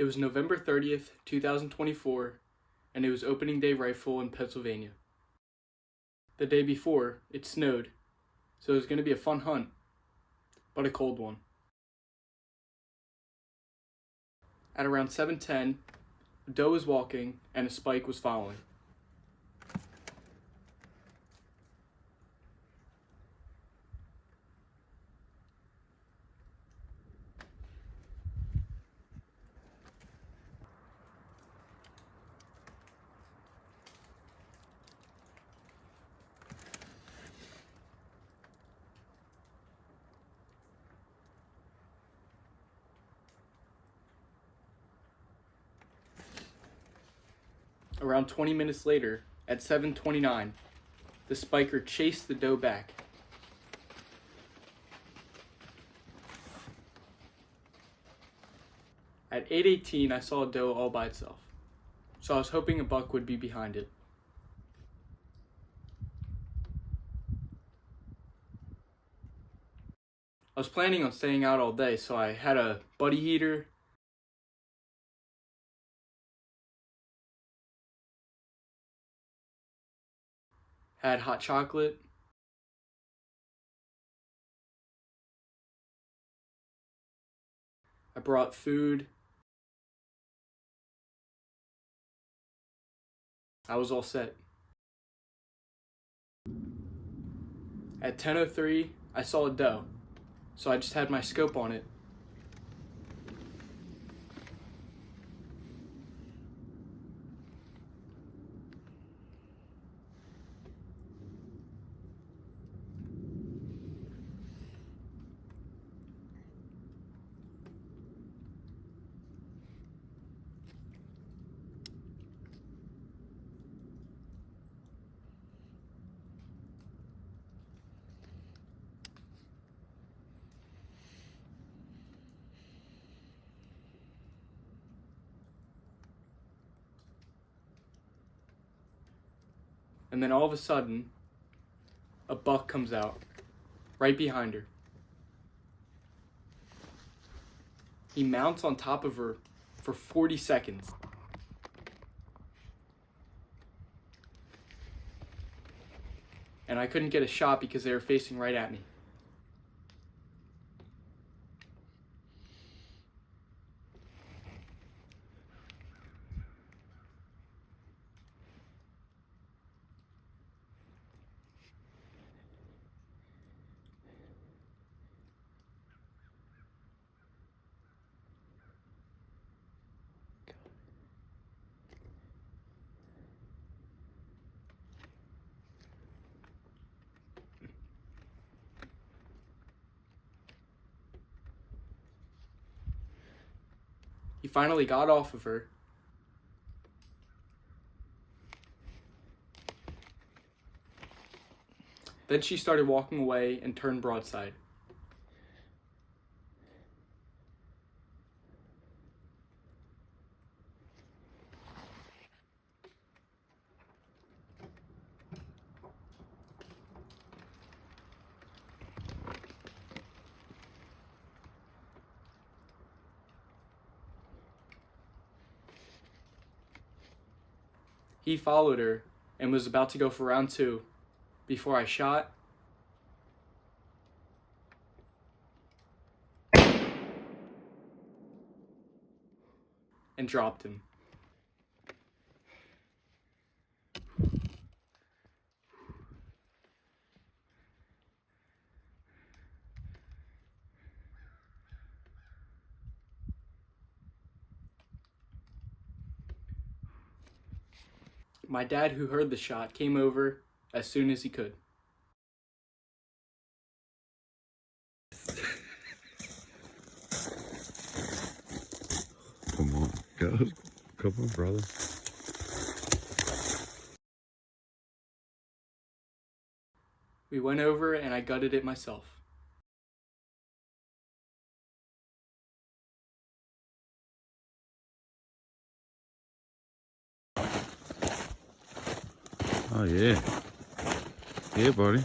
It was November 30th, 2024, and it was opening day rifle in Pennsylvania. The day before, it snowed, so it was going to be a fun hunt, but a cold one. At around 7:10, a doe was walking and a spike was following. Around 20 minutes later, at 7:29, the spiker chased the doe back. At 8:18, I saw a doe all by itself, so I was hoping a buck would be behind it. I was planning on staying out all day, so I had a buddy heater, had hot chocolate, I brought food. I was all set. At 10:03, I saw a doe, so I just had my scope on it. And then all of a sudden, a buck comes out, right behind her. He mounts on top of her for 40 seconds. And I couldn't get a shot because they were facing right at me. He finally got off of her. Then she started walking away and turned broadside. He followed her and was about to go for round 2 before I shot and dropped him. My dad, who heard the shot, came over as soon as he could. Come on, go. Come on, brother. We went over and I gutted it myself. Oh, yeah. Yeah, buddy.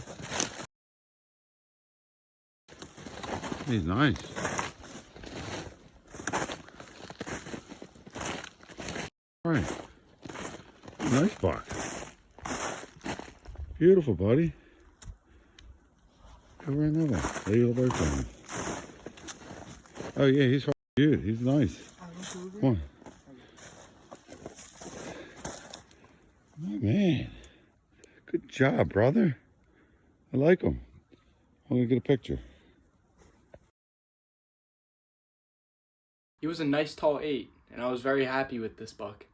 He's nice. buck. Beautiful, buddy. Go right that way. There you go, from him. Oh yeah, he's fucking cute. He's nice. Come on. Oh man. Good job, brother. I like him. I'm gonna get a picture. He was a nice tall 8, and I was very happy with this buck.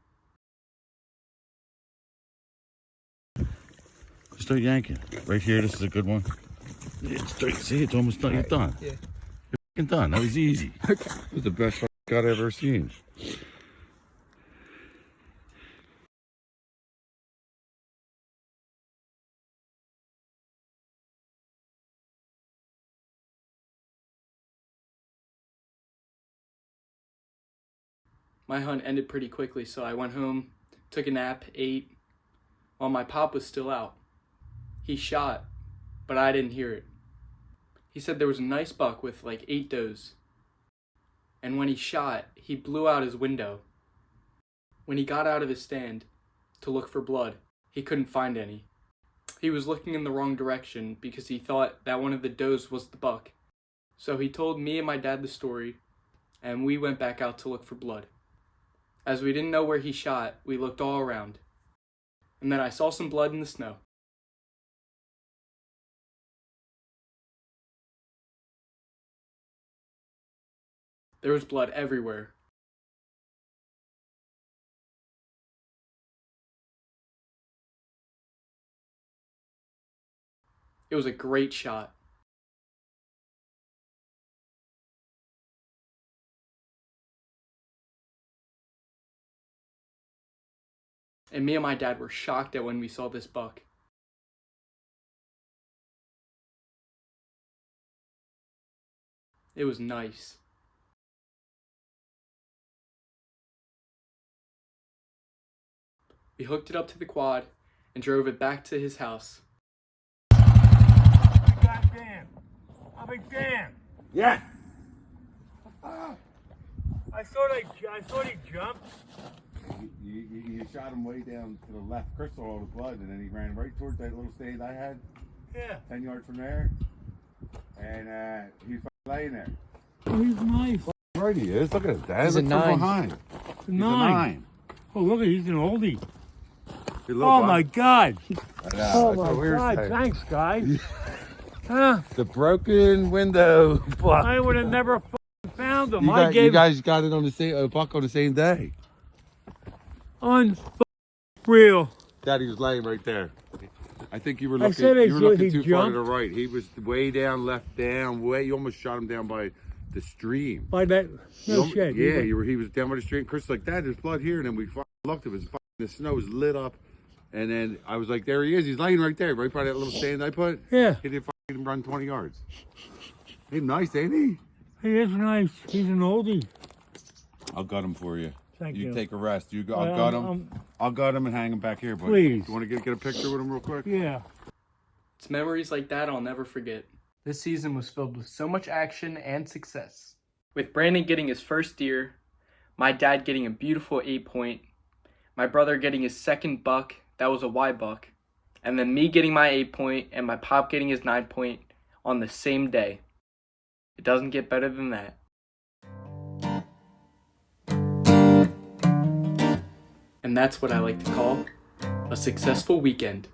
Start yanking. Right here, this is a good one. Yeah, start, see, it's almost done. You're done. Yeah. You're fucking done. That was easy. Okay. That was the best fucking cut I've ever seen. My hunt ended pretty quickly, so I went home, took a nap, ate, while my pop was still out. He shot, but I didn't hear it. He said there was a nice buck with like 8 does. And when he shot, he blew out his window. When he got out of his stand to look for blood, he couldn't find any. He was looking in the wrong direction because he thought that one of the does was the buck. So he told me and my dad the story, and we went back out to look for blood. As we didn't know where he shot, we looked all around. And then I saw some blood in the snow. There was blood everywhere. It was a great shot. And me and my dad were shocked at when we saw this buck. It was nice. We hooked it up to the quad and drove it back to his house. Goddamn! I'll be damned! Yeah. I thought he jumped. You shot him way down to the left, Chris saw all the blood, and then he ran right towards that little stand I had, Yeah. 10 yards from there, and he's laying there. Oh, he's nice. Right he is. Look at his dad. He's a Look from 9. behind. He's a Nine. Oh, look at he's an oldie. Good look, Oh bud. my God! I know, Oh that's my what we were God! saying. Thanks, guys. Huh? The broken window. Buck. I would have never f***ing found him. You guys got it on the same buck on the same day. Real. Daddy was laying right there. I think you were I looking. said You were looking he too far to jumped. the right. He was way down, left down. Way. You almost shot him down by the stream. By that. No shit. Yeah, he was down by the stream. Chris was like, Dad, there's blood here. And then we fucking looked. It was fucking, the snow was lit up. And then I was like, there he is. He's laying right there, right by that little stand I put. Yeah. He didn't fucking run 20 yards. He's nice, ain't he? He is nice. He's an oldie. I'll gut him for you. Thank You you. take a rest. You go. I'll gut him. I'll gut him and hang him back here, buddy. Please. You want to get a picture with him real quick? Yeah. It's memories like that I'll never forget. This season was filled with so much action and success. With Brandon getting his first deer, my dad getting a beautiful 8-point, my brother getting his second buck, that was a Y buck, and then me getting my 8-point and my pop getting his 9-point on the same day. It doesn't get better than that. And that's what I like to call a successful weekend.